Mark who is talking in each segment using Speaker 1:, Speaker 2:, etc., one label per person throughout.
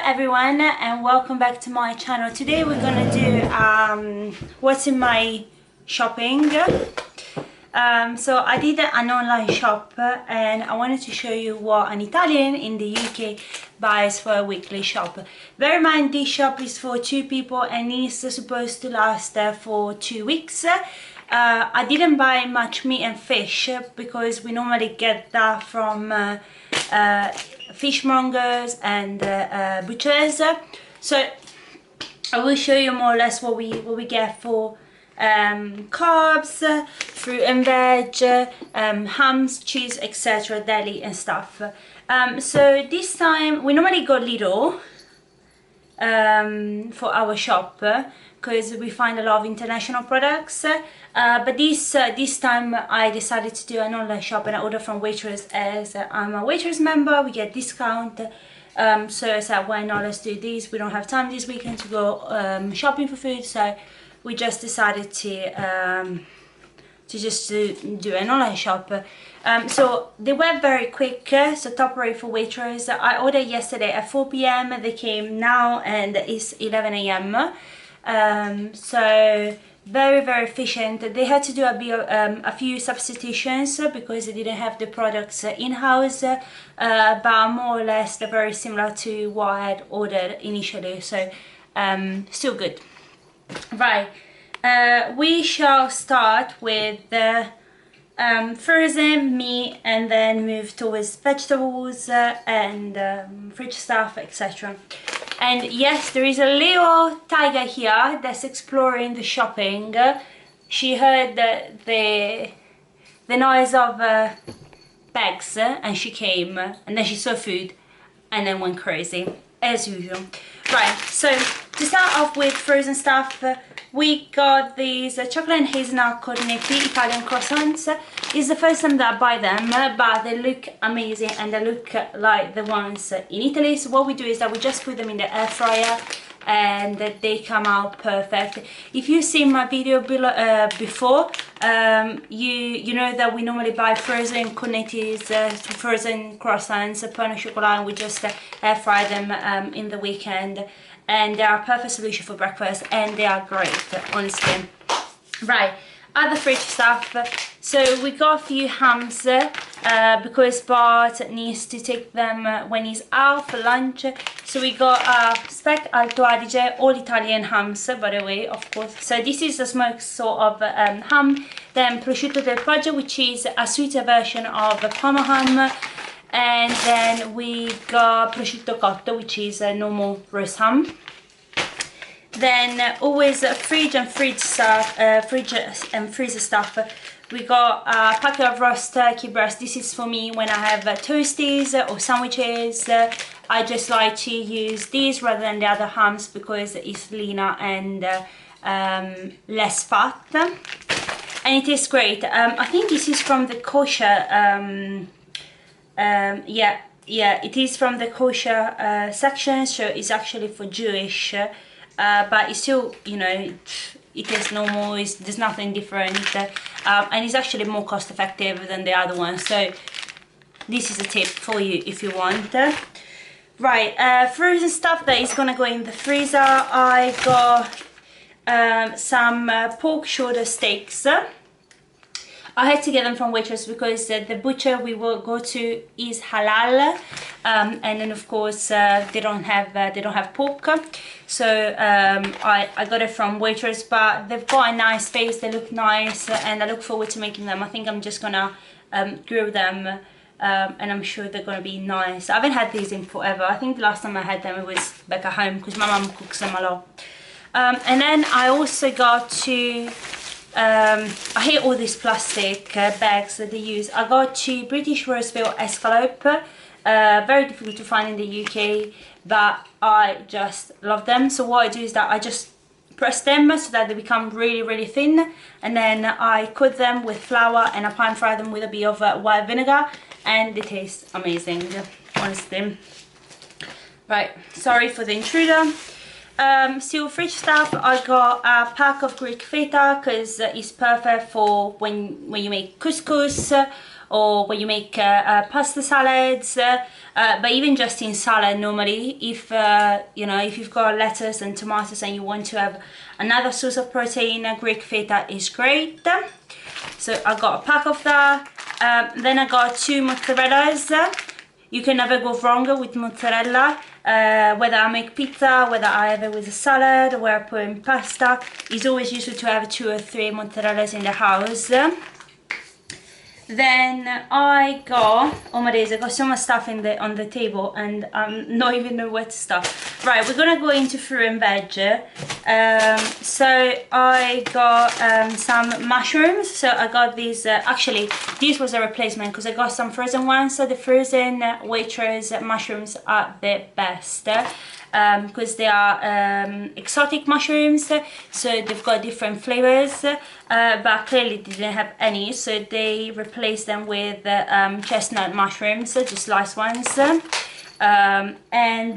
Speaker 1: everyone, and welcome back to my channel. Today we're gonna do what's in my shopping. So I did an online shop and I wanted to show you what an Italian in the UK buys for a weekly shop. Bear in mind, this shop is for 2 people and is supposed to last for 2 weeks. I didn't buy much meat and fish because we normally get that from fishmongers and butchers. So I will show you more or less what we get for carbs, fruit and veg, hams, cheese, etc., deli and stuff. So this time we normally go Lidl for our shop because we find a lot of international products, but this time I decided to do an online shop and I order from Waitrose. As I'm a Waitrose member, we get discount, so I said, why not, let's do this. We don't have time this weekend to go shopping for food, so we just decided to just do an online shop. So they were very quick, so top rate for Waitrose. I ordered yesterday at 4 p.m. they came now and it's 11 a.m. So very efficient. They had to do a few substitutions because they didn't have the products in-house, but more or less they're very similar to what I had ordered initially, so still good. Right, we shall start with the frozen meat and then move towards vegetables and fridge stuff, etc. And yes, there is a little tiger here that's exploring the shopping. She heard the noise of bags and she came, and then she saw food and then went crazy as usual. Right, so to start off with frozen stuff, we got these chocolate and hazelnut cornetti Italian croissants. It's the first time that I buy them, but they look amazing and they look like the ones in Italy. So what we do is that we just put them in the air fryer and they come out perfect. If you've seen my video below, before, you know that we normally buy frozen cornettis, frozen croissants, pain au chocolat, and we just air fry them in the weekend, and they are a perfect solution for breakfast and they are great, honestly. Right, other fridge stuff. So we got a few hams because Bart needs to take them when he's out for lunch. So we got Speck Alto Adige, all Italian hams, by the way, of course. So this is a smoked sort of ham. Then prosciutto del Poggio, which is a sweeter version of Parma ham. And then we got prosciutto cotto, which is a normal roast ham. Then always fridge and freezer stuff. We got a packet of roast turkey breast. This is for me when I have toasties or sandwiches. I just like to use these rather than the other hams because it's leaner and less fat. And it tastes great. I think this is from the kosher. Yeah, it is from the kosher section, so it's actually for Jewish. But it's still, you know, it tastes normal, there's nothing different, and it's actually more cost effective than the other one, so this is a tip for you if you want. Right, frozen stuff that is gonna go in the freezer. I got some pork shoulder steaks. I had to get them from Waitrose because the butcher we will go to is halal, and then of course they don't have pork. So I got it from Waitrose, but they've got a nice face, they look nice, and I look forward to making them. I think I'm just gonna grill them, and I'm sure they're gonna be nice. I haven't had these in forever. I think the last time I had them it was back at home because my mum cooks them a lot. And then I also got to I hate all these plastic bags that they use. I got 2 British Roseville Escalope, very difficult to find in the UK, but I just love them. So what I do is that I just press them so that they become really thin, and then I coat them with flour and I pan fry them with a bit of white vinegar, and they taste amazing, honestly. Right, sorry for the intruder. Still fridge stuff. I got a pack of Greek feta because it's perfect for when you make couscous or when you make pasta salads, but even just in salad normally, if you know, if you've got lettuce and tomatoes and you want to have another source of protein, Greek feta is great. So I got a pack of that. Then I got 2 mozzarellas. You can never go wrong with mozzarella, whether I make pizza, whether I have it with a salad, or where I put in pasta. It's always useful to have 2 or 3 mozzarellas in the house. Then I got, oh my days, I got so much stuff on the table and I'm not even know where to start. Right, we're gonna go into fruit and veg. So I got some mushrooms. So I got these, actually this was a replacement because I got some frozen ones. So the frozen Waitrose mushrooms are the best. Because they are exotic mushrooms, so they've got different flavors, but clearly they didn't have any, so they replaced them with chestnut mushrooms, just sliced ones. And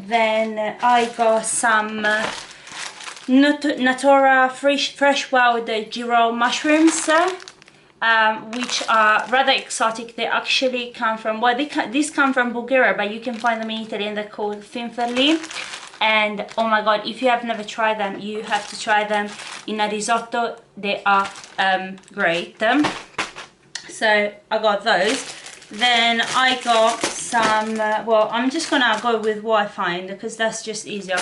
Speaker 1: then I got some Natura fresh wild Giro mushrooms, which are rather exotic. They actually come from, well, these come from Bulgaria, but you can find them in Italy, and they're called finferli. And oh my god, if you have never tried them, you have to try them in a risotto. They are great. So I got those. Then I got some, well, I'm just gonna go with what I find because that's just easier.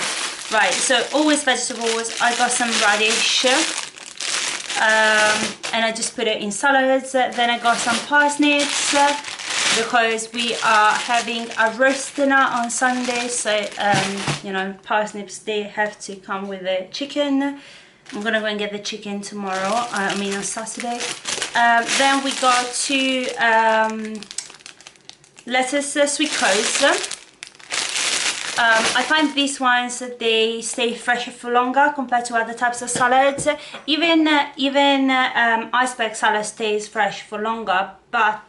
Speaker 1: Right, so always vegetables. I got some radish, and I just put it in salads. Then I got some parsnips, because we are having a roast dinner on Sunday, so you know, parsnips, they have to come with the chicken. I'm gonna go and get the chicken tomorrow, I mean on Saturday. Then we got 2 lettuce sweet coats. I find these ones, they stay fresh for longer compared to other types of salads. Even iceberg salad stays fresh for longer, but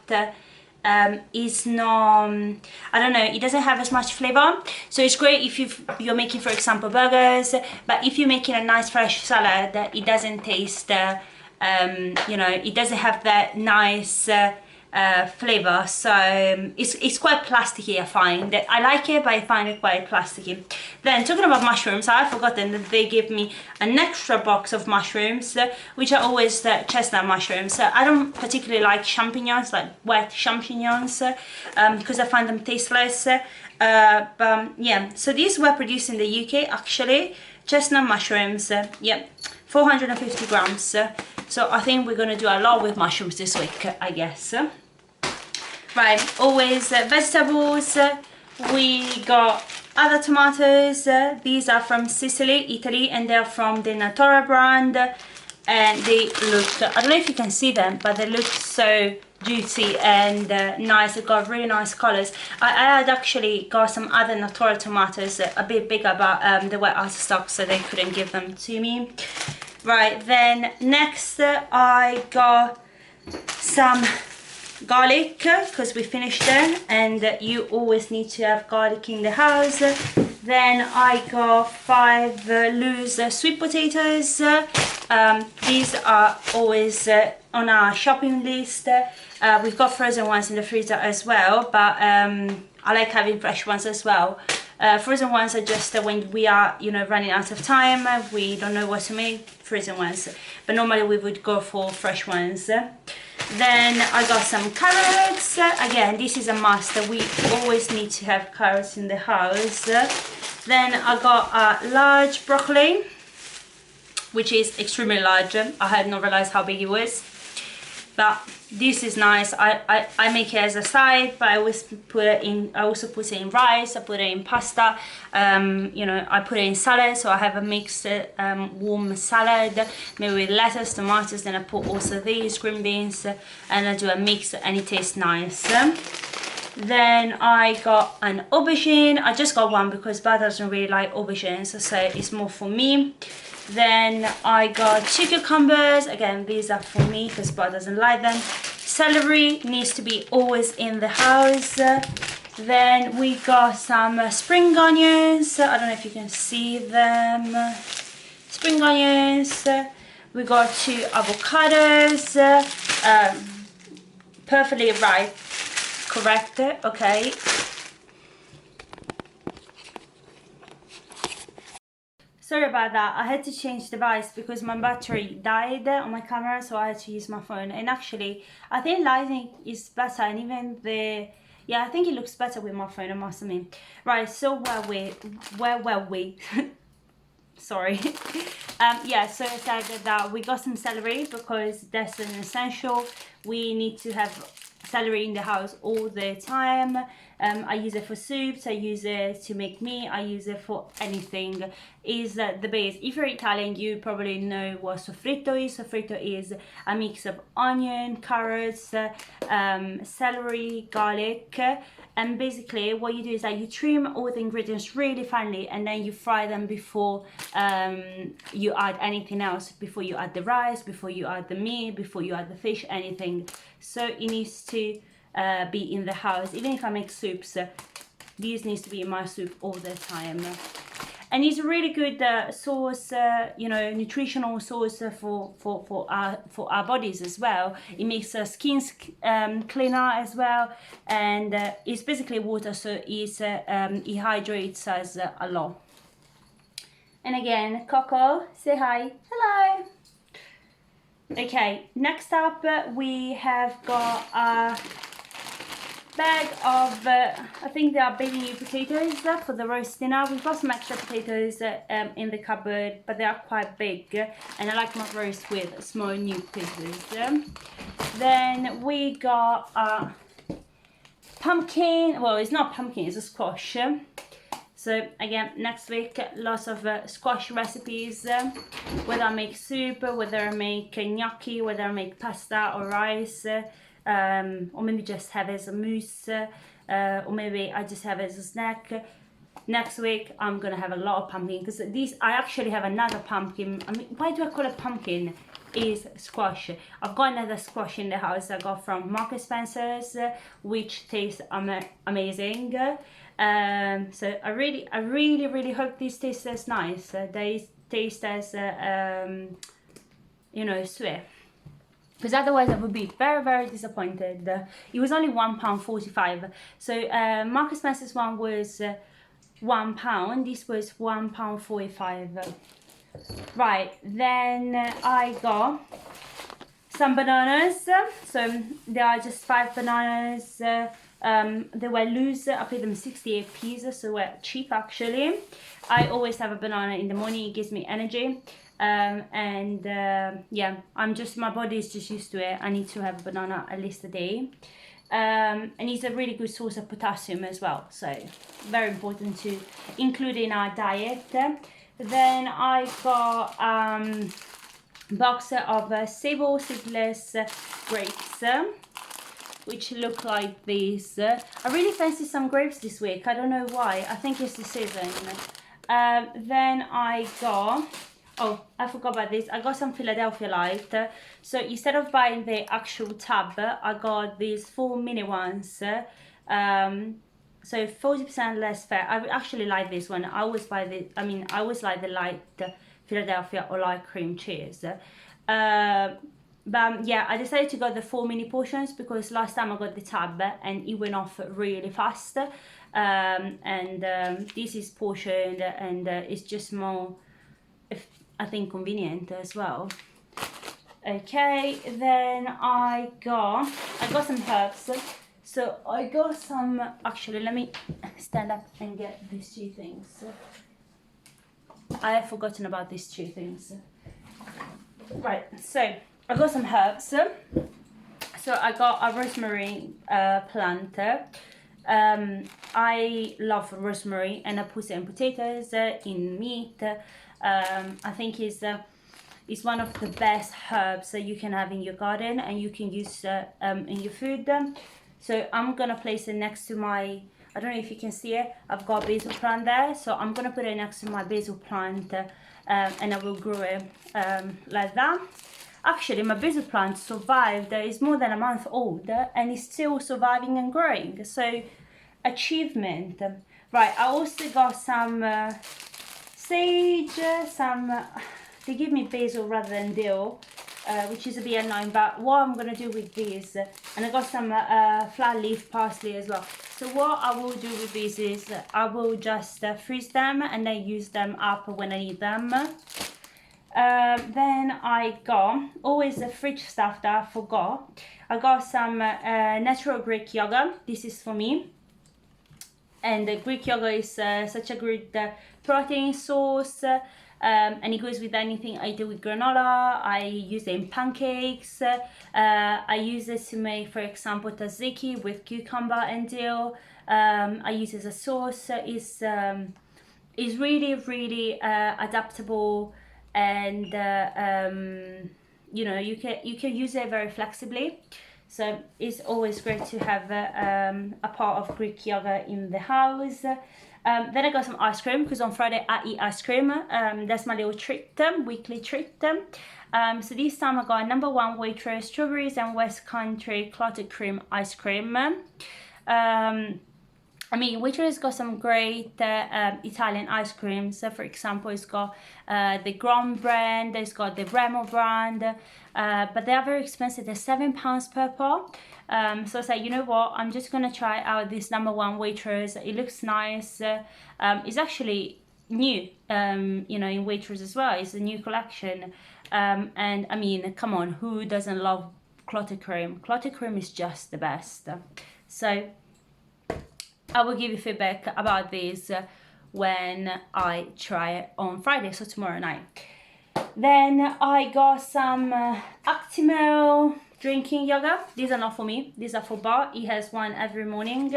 Speaker 1: is not, I don't know, it doesn't have as much flavor. So it's great if you're making, for example, burgers, but if you're making a nice fresh salad, it doesn't taste, you know, it doesn't have that nice flavor. So it's quite plasticky, I find. I like it, but I find it quite plasticky. Then talking about mushrooms, I've forgotten that they give me an extra box of mushrooms, which are always chestnut mushrooms. I don't particularly like champignons, like wet champignons, because I find them tasteless. But yeah, so these were produced in the UK actually. Chestnut mushrooms, yep, 450 grams. So I think we're gonna do a lot with mushrooms this week, I guess. Right, always vegetables. We got other tomatoes. These are from Sicily, Italy, and they're from the Natura brand. And they look, I don't know if you can see them, but they look so juicy and nice. They've got really nice colors. I had actually got some other Natura tomatoes, a bit bigger, but they were out of stock, so they couldn't give them to me. Right, then next I got some garlic, because we finished them, and you always need to have garlic in the house. Then I got 5 loose sweet potatoes. These are always on our shopping list. We've got frozen ones in the freezer as well, but I like having fresh ones as well. Frozen ones are just when we are, you know, running out of time, we don't know what to make, frozen ones, but normally we would go for fresh ones. Then I got some carrots. Again, this is a must. We always need to have carrots in the house. Then I got a large broccoli, which is extremely large. I had not realized how big it was, but this is nice. I make it as a side, but I always put it in, I also put it in rice, I put it in pasta, you know, I put it in salad, so I have a mixed warm salad made with lettuce, tomatoes, then I put also these green beans, and I do a mix, and it tastes nice. Then I got an aubergine. I just got one because Bart doesn't really like aubergines, so it's more for me. Then I got 2 cucumbers. Again, these are for me because Bart doesn't like them. Celery needs to be always in the house. Then we got some spring onions. I don't know if you can see them. Spring onions. We got 2 avocados. perfectly right, correct, okay. Sorry about that, I had to change device because my battery died on my camera, so I had to use my phone. And actually, I think lighting is better, and even yeah, I think it looks better with my phone, I must admit. Right, so where were we? Sorry. Yeah, so I said that we got some celery because that's an essential. We need to have celery in the house all the time. I use it for soups, I use it to make meat, I use it for anything. Is the base. If you're Italian, you probably know what soffritto is. Soffritto is a mix of onion, carrots, celery, garlic, and basically what you do is that you trim all the ingredients really finely, and then you fry them before you add anything else, before you add the rice, before you add the meat, before you add the fish, anything. So it needs to be in the house. Even if I make soups, this needs to be in my soup all the time. And it's a really good source, you know, nutritional source for our bodies as well. It makes our skins cleaner as well, and it's basically water, so it hydrates us a lot. And again, Coco, say hi. Hello. Okay, next up we have got a bag of, I think they are baby potatoes for the roast dinner. We've got some extra potatoes in the cupboard, but they are quite big, and I like my roast with small new potatoes. Then we got a pumpkin, well, it's not pumpkin, it's a squash. So again, next week, lots of squash recipes, whether I make soup, whether I make gnocchi, whether I make pasta or rice, or maybe just have it as a mousse, or maybe I just have it as a snack. Next week I'm gonna have a lot of pumpkin, because I actually have another pumpkin. I mean, why do I call it pumpkin? Is squash. I've got another squash in the house I got from Marks & Spencer's, which tastes amazing. So I really hope this tastes as nice. They taste as you know, sweet, because otherwise I would be very disappointed. It was only £1.45. So Marks & Spencer's one was £1. This was £1.45. Right, then I got some bananas. So there are just 5 bananas. They were loose. I paid them 68p, so were cheap actually. I always have a banana in the morning. It gives me energy. Yeah, my body is just used to it. I need to have a banana at least a day. And it's a really good source of potassium as well, so very important to include in our diet. Then I got box of Sable seedless grapes, which look like this. I really fancy some grapes this week. I don't know why. I think it's the season. Then I got, oh, I forgot about this. I got some Philadelphia Light. So instead of buying the actual tub, I got these 4 mini ones. So 40% less fat. I actually like this one. I always buy the, I always like the light Philadelphia or light cream cheese. But yeah, I decided to go the 4 mini portions because last time I got the tub and it went off really fast. This is portioned, and it's just more, I think, convenient as well. Okay, then I got some herbs. So I got some, actually let me stand up and get these 2 things. I have forgotten about these 2 things. Right, so I got some herbs. So I got a rosemary plant. I love rosemary, and I put it in potatoes, in meat. I think it's one of the best herbs that you can have in your garden, and you can use in your food. So I'm gonna place it next to my, I don't know if you can see it, I've got a basil plant there, so I'm gonna put it next to my basil plant, and I will grow it like that. Actually, my basil plant survived. It's more than a month old, and it's still surviving and growing. So, achievement. Right, I also got some sage, they give me basil rather than dill. which is a bit annoying, but what I'm gonna do with these, and I got some flat leaf parsley as well. So what I will do with these is I will just freeze them and then use them up when I need them. Then I got always the fridge stuff that I forgot. I got some natural Greek yogurt. This is for me. And the Greek yogurt is such a good protein source, and it goes with anything. I do with granola, I use it in pancakes, I use it to make, for example, tzatziki with cucumber and dill. I use it as a sauce. It's really adaptable, and you know, you can use it very flexibly. So it's always great to have a part of Greek yogurt in the house. Then I got some ice cream, because on Friday I eat ice cream. That's my little treat, weekly treat. So this time I got number one Waitrose strawberries and West Country clotted cream ice cream. I mean, Waitrose got some great Italian ice creams. So for example, it's got the Grand brand, it's got the Remo brand, but they are very expensive. They're £7 per pot. So I was like, you know what, I'm just gonna try out this number one Waitrose. It looks nice. It's actually new, you know, in Waitrose as well. It's a new collection. And I mean, come on, who doesn't love clotted cream? Clotted cream is just the best. So I will give you feedback about this when I try it on Friday, so tomorrow night. Then I got some Actimel drinking yogurt. These are not for me, these are for Bart. He has one every morning,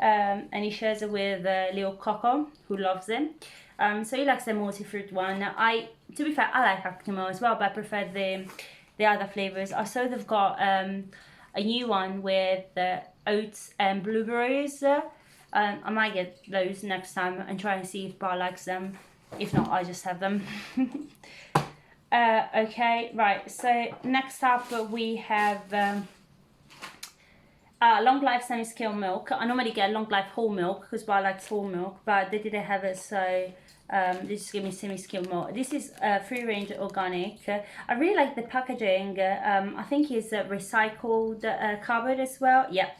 Speaker 1: and he shares it with little Coco, who loves it. So he likes the multi-fruit one. To be fair, I like Actimel as well, but I prefer the other flavors. I saw they've got a new one with oats and blueberries. I might get those next time and try and see if Bar likes them. If not, I just have them. Okay, right, so next up we have Long Life semi-skimmed milk. I normally get Long Life whole milk because Bar likes whole milk, but they didn't have it, so they just gave me semi-skimmed milk. This is free-range organic. I really like the packaging. I think it's recycled cardboard as well. Yeah.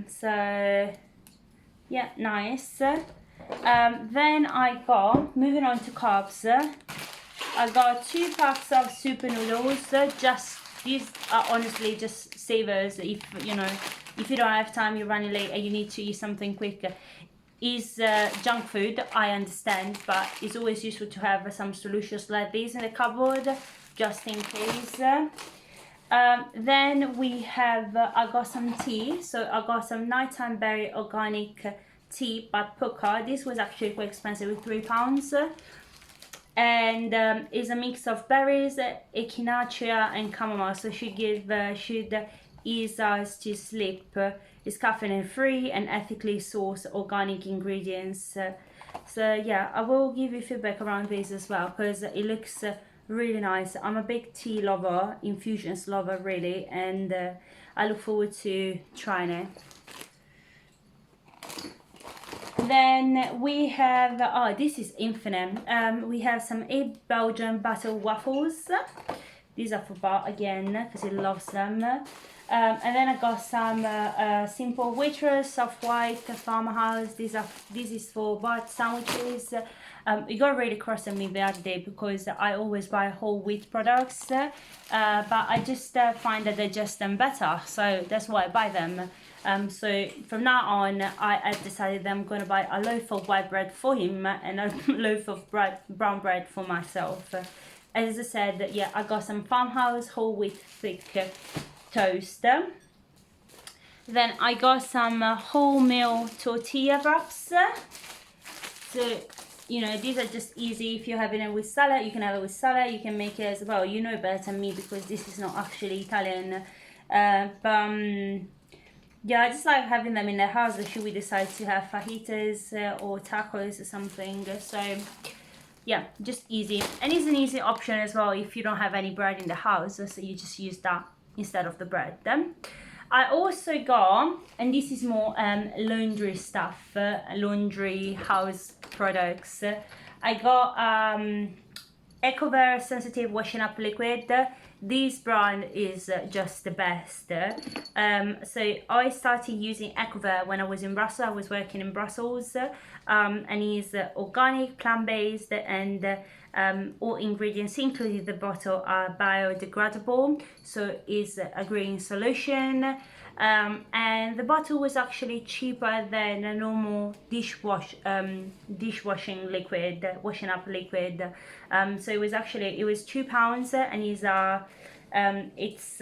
Speaker 1: So yeah, nice. Then I got, moving on to carbs, I got 2 packs of super noodles. These are honestly just savers if you know, if you don't have time, you're running late and you need to eat something quick. Is junk food, I understand, but it's always useful to have some solutions like these in the cupboard just in case. Then we have I got some tea. So I got some nighttime berry organic tea by Pukka. This was actually quite expensive, with £3, and it's a mix of berries, echinacea and chamomile, so should ease us to sleep. It's caffeine free and ethically sourced organic ingredients. So yeah, I will give you feedback around this as well, because it looks really nice. I'm a big tea lover, infusions lover really, and I look forward to trying it. Then we have, oh, this is infinite. We have some 8 Belgian butter waffles. These are for Bart again, because he loves them. And then I got some simple Waitrose soft white farmhouse. This is for Bart sandwiches. It got really cross at me the other day because I always buy whole wheat products, but I just find that they're just better, so that's why I buy them. So from now on, I decided that I'm going to buy a loaf of white bread for him and a loaf of brown bread for myself. As I said, yeah, I got some farmhouse whole wheat thick toast. Then I got some wholemeal tortilla wraps. So, you know, these are just easy. If you're having it with salad, you can have it with salad. You can make it as well. You know better than me because this is not actually Italian. Yeah, I just like having them in the house if we decide to have fajitas or tacos or something. So yeah, just easy. And it's an easy option as well if you don't have any bread in the house, so you just use that instead of the bread. I also got, and this is more laundry stuff, laundry house products. I got Ecover Sensitive Washing Up Liquid. This brand is just the best. So I started using Ecover when I was in Brussels. I was working in Brussels, and it's organic, plant-based, and all ingredients, including the bottle, are biodegradable. So it's a green solution. And the bottle was actually cheaper than a normal dishwashing liquid, washing up liquid. So it was £2, and it's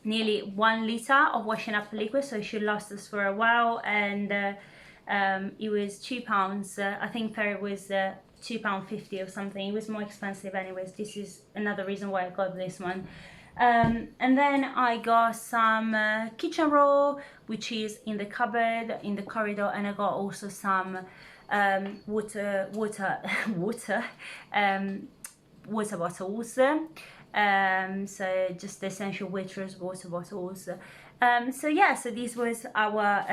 Speaker 1: nearly 1 liter of washing up liquid, so it should last us for a while. And it was £2. I think Perry was £2.50 or something. It was more expensive anyways. This is another reason why I got this one. And then I got some kitchen roll, which is in the cupboard in the corridor, and I got also some water bottles. So just the essential waitress water bottles. So yeah, so this was our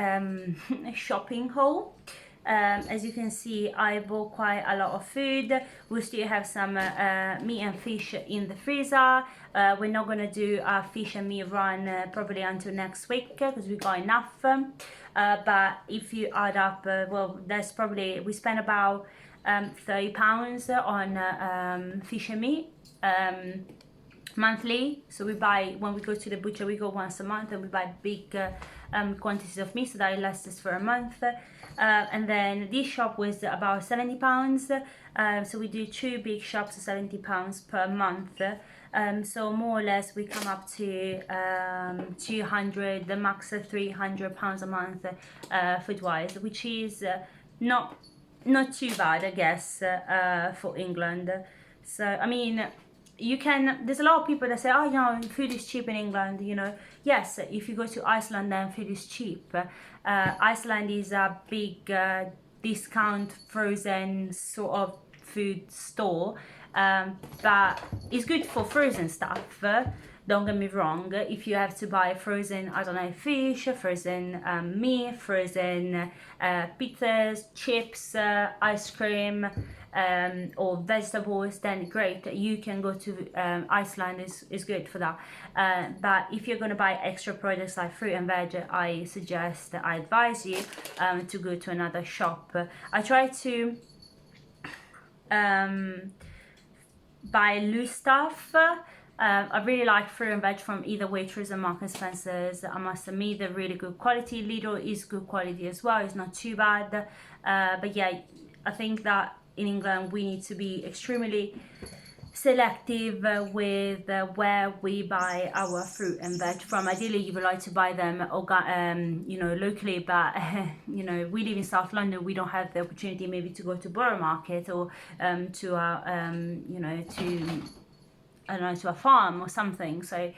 Speaker 1: shopping haul. As you can see, I bought quite a lot of food. We still have some meat and fish in the freezer. We're not going to do a fish and meat run probably until next week because we got enough. But if you add up, well, that's probably, we spent about £30 on fish and meat monthly. So we buy, when we go to the butcher, we go once a month, and we buy big quantities of meat so that it lasts us for a month. And then this shop was about £70. So we do 2 big shops of £70 per month. So more or less we come up to 200, the max of £300 a month food wise, which is not too bad, I guess, for England. So I mean, there's a lot of people that say, oh, you know, food is cheap in England, you know. Yes, if you go to Iceland, then food is cheap. Iceland is a big discount frozen sort of food store, but it's good for frozen stuff. Don't get me wrong, if you have to buy frozen, I don't know, fish, frozen meat, frozen pizzas, chips, ice cream, or vegetables, then great, you can go to Iceland, is good for that. But if you're going to buy extra products like fruit and veg, I advise you to go to another shop. I try to buy loose stuff. I really like fruit and veg from either Waitrose or Marks & Spencer's. I must admit, they're really good quality. Lidl is good quality as well, it's not too bad. But yeah, I think that in England we need to be extremely selective with where we buy our fruit and veg from. Ideally, you would like to buy them you know, locally, but you know, we live in South London, we don't have the opportunity maybe to go to Borough Market or to our you know, to, I don't know, to a farm or something. So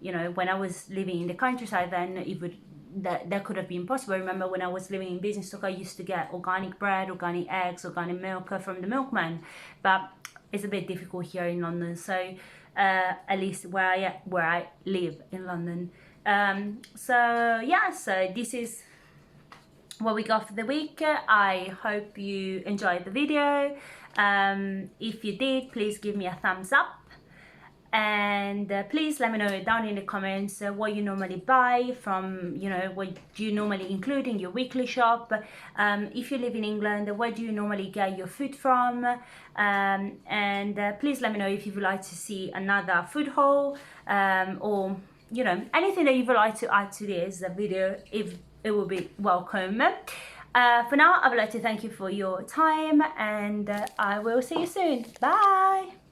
Speaker 1: you know, when I was living in the countryside, then it would, that could have been possible. I remember when I was living in Basingstoke, I used to get organic bread, organic eggs, organic milk from the milkman, but it's a bit difficult here in London. So at least where I live in London. So yeah, so this is what we got for the week. I hope you enjoyed the video. If you did, please give me a thumbs up. And please let me know down in the comments what you normally buy from, you know, what do you normally include in your weekly shop. If you live in England, where do you normally get your food from? And please let me know if you would like to see another food haul, or, you know, anything that you would like to add to this video, if it will be welcome. For now, I would like to thank you for your time, and I will see you soon. Bye!